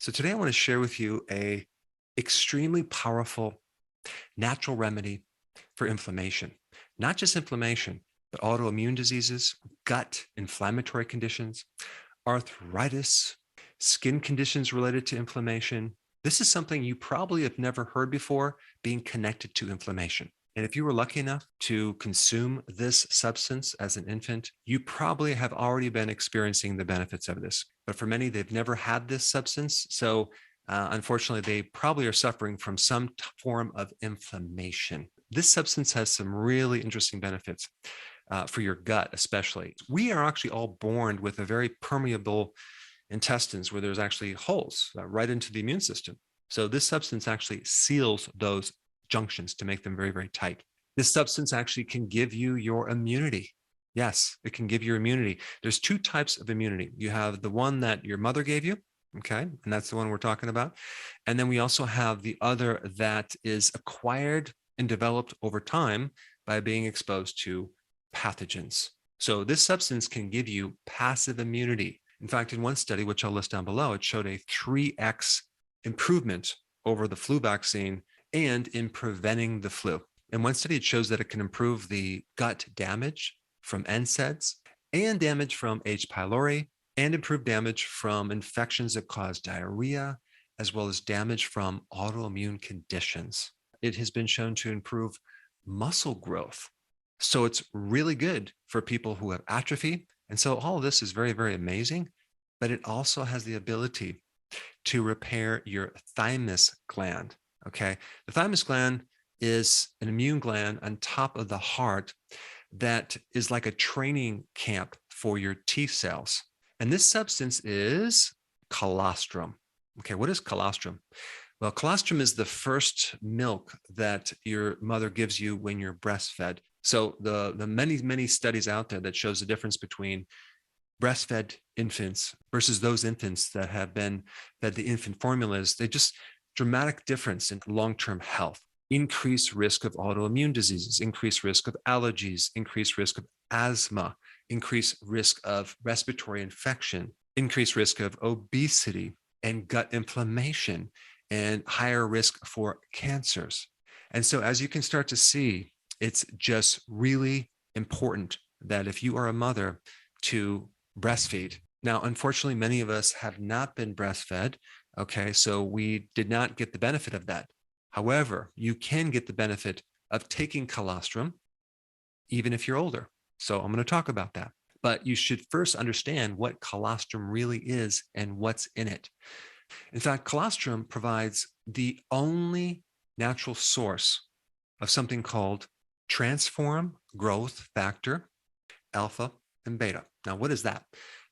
So today I want to share with you a extremely powerful natural remedy for inflammation. Not just inflammation, but autoimmune diseases, gut inflammatory conditions, arthritis, skin conditions related to inflammation. This is something you probably have never heard before being connected to inflammation. And if you were lucky enough to consume this substance as an infant, you probably have already been experiencing the benefits of this. But for many, they've never had this substance. So unfortunately, they probably are suffering from some form of inflammation. This substance has some really interesting benefits for your gut, especially. We are actually all born with a very permeable intestines where there's actually holes right into the immune system. So this substance actually seals those junctions to make them very, very tight. This substance actually can give you your immunity. Yes, it can give you immunity. There's two types of immunity. You have the one that your mother gave you, okay, and that's the one we're talking about. And then we also have the other that is acquired and developed over time by being exposed to pathogens. So this substance can give you passive immunity. In fact, in one study, which I'll list down below, it showed a 3x improvement over the flu vaccine and in preventing the flu. In one study, it shows that it can improve the gut damage from NSAIDs and damage from H. pylori and improve damage from infections that cause diarrhea, as well as damage from autoimmune conditions. It has been shown to improve muscle growth. So it's really good for people who have atrophy. And so all of this is very, very amazing, but it also has the ability to repair your thymus gland. Okay. The thymus gland is an immune gland on top of the heart that is like a training camp for your T cells. And this substance is colostrum. Okay. What is colostrum? Well, colostrum is the first milk that your mother gives you when you're breastfed. So the many, many studies out there that shows the difference between breastfed infants versus those infants that have been fed the infant formulas, they just dramatic difference in long-term health, increased risk of autoimmune diseases, increased risk of allergies, increased risk of asthma, increased risk of respiratory infection, increased risk of obesity and gut inflammation, and higher risk for cancers. And so as you can start to see, it's just really important that if you are a mother to breastfeed. Now, unfortunately, many of us have not been breastfed. Okay, so we did not get the benefit of that. However, you can get the benefit of taking colostrum, even if you're older. So I'm going to talk about that. But you should first understand what colostrum really is and what's in it. In fact, colostrum provides the only natural source of something called transform growth factor, alpha and beta. Now, what is that?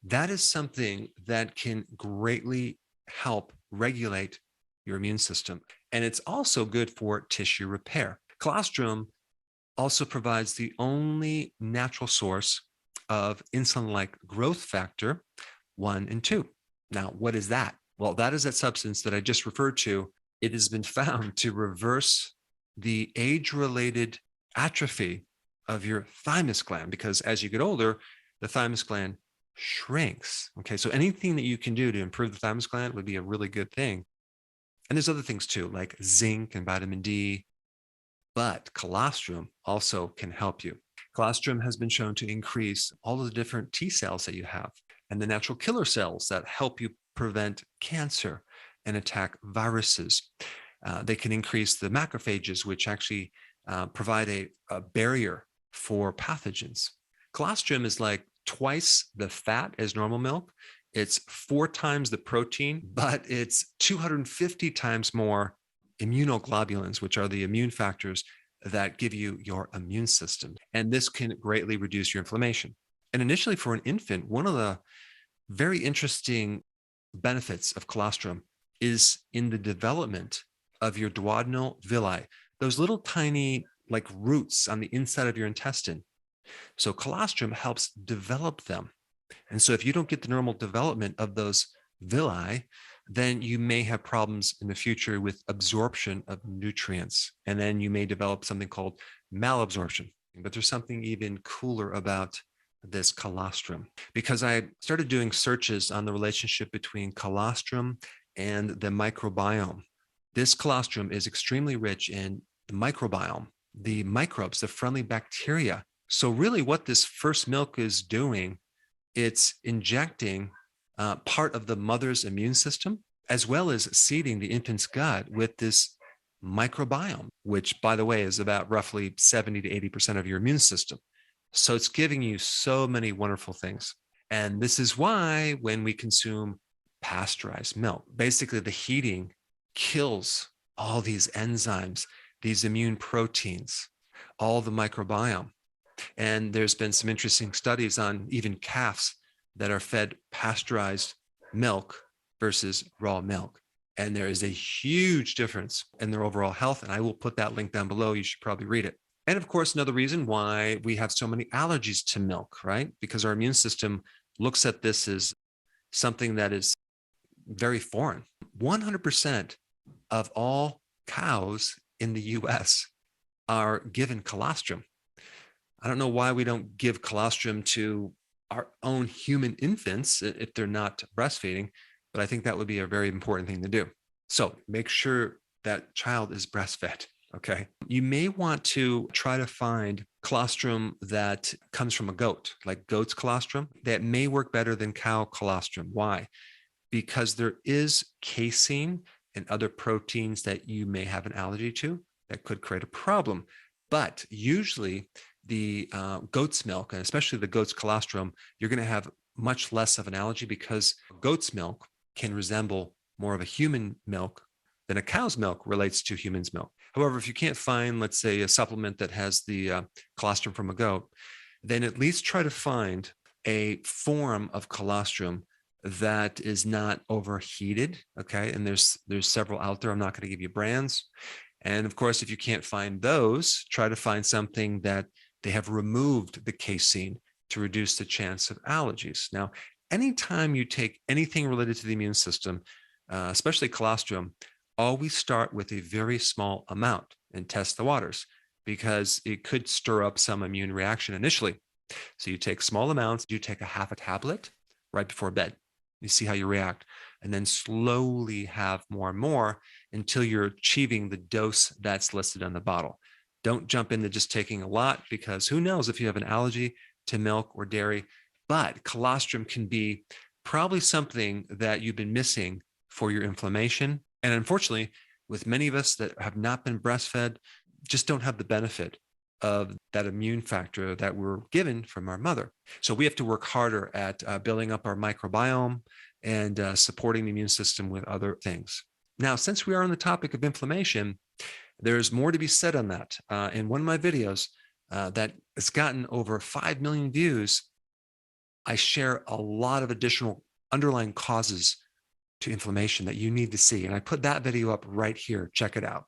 That is something that can greatly help regulate your immune system. And it's also good for tissue repair. Colostrum also provides the only natural source of insulin-like growth factor 1 and 2. Now, what is that? Well, that is that substance that I just referred to. It has been found to reverse the age-related atrophy of your thymus gland, because as you get older, the thymus gland shrinks. Okay, so anything that you can do to improve the thymus gland would be a really good thing. And there's other things too, like zinc and vitamin D, but colostrum also can help you. Colostrum has been shown to increase all of the different T cells that you have and the natural killer cells that help you prevent cancer and attack viruses. They can increase the macrophages, which actually provide a barrier for pathogens. Colostrum is like twice the fat as normal milk. It's 4 times the protein, but it's 250 times more immunoglobulins, which are the immune factors that give you your immune system. And this can greatly reduce your inflammation. And initially for an infant, one of the very interesting benefits of colostrum is in the development of your duodenal villi, those little tiny like roots on the inside of your intestine. So colostrum helps develop them. And so if you don't get the normal development of those villi, then you may have problems in the future with absorption of nutrients. And then you may develop something called malabsorption. But there's something even cooler about this colostrum, because I started doing searches on the relationship between colostrum and the microbiome. This colostrum is extremely rich in the microbiome, the microbes, the friendly bacteria. So really what this first milk is doing, it's injecting part of the mother's immune system, as well as seeding the infant's gut with this microbiome, which, by the way, is about roughly 70 to 80% of your immune system. So it's giving you so many wonderful things. And this is why when we consume pasteurized milk, basically the heating kills all these enzymes, these immune proteins, all the microbiome. And there's been some interesting studies on even calves that are fed pasteurized milk versus raw milk. And there is a huge difference in their overall health. And I will put that link down below. You should probably read it. And of course, another reason why we have so many allergies to milk, right? Because our immune system looks at this as something that is very foreign. 100% of all cows in the US are given colostrum. I don't know why we don't give colostrum to our own human infants if they're not breastfeeding, but I think that would be a very important thing to do. So make sure that child is breastfed. Okay. You may want to try to find colostrum that comes from a goat, like goat's colostrum. That may work better than cow colostrum. Why? Because there is casein and other proteins that you may have an allergy to that could create a problem. But usually the goat's milk, and especially the goat's colostrum, you're going to have much less of an allergy because goat's milk can resemble more of a human milk than a cow's milk relates to human's milk. However, if you can't find, let's say, a supplement that has the colostrum from a goat, then at least try to find a form of colostrum that is not overheated. Okay. And there's several out there. I'm not going to give you brands. And of course, if you can't find those, try to find something that they have removed the casein to reduce the chance of allergies. Now, anytime you take anything related to the immune system, especially colostrum, always start with a very small amount and test the waters because it could stir up some immune reaction initially. So you take small amounts, you take a half a tablet right before bed. You see how you react, and then slowly have more and more until you're achieving the dose that's listed on the bottle. Don't jump into just taking a lot because who knows if you have an allergy to milk or dairy, but colostrum can be probably something that you've been missing for your inflammation. And unfortunately, with many of us that have not been breastfed, just don't have the benefit of that immune factor that we're given from our mother. So we have to work harder at building up our microbiome and supporting the immune system with other things. Now, since we are on the topic of inflammation, there's more to be said on that. In one of my videos that has gotten over 5 million views, I share a lot of additional underlying causes to inflammation that you need to see. And I put that video up right here. Check it out.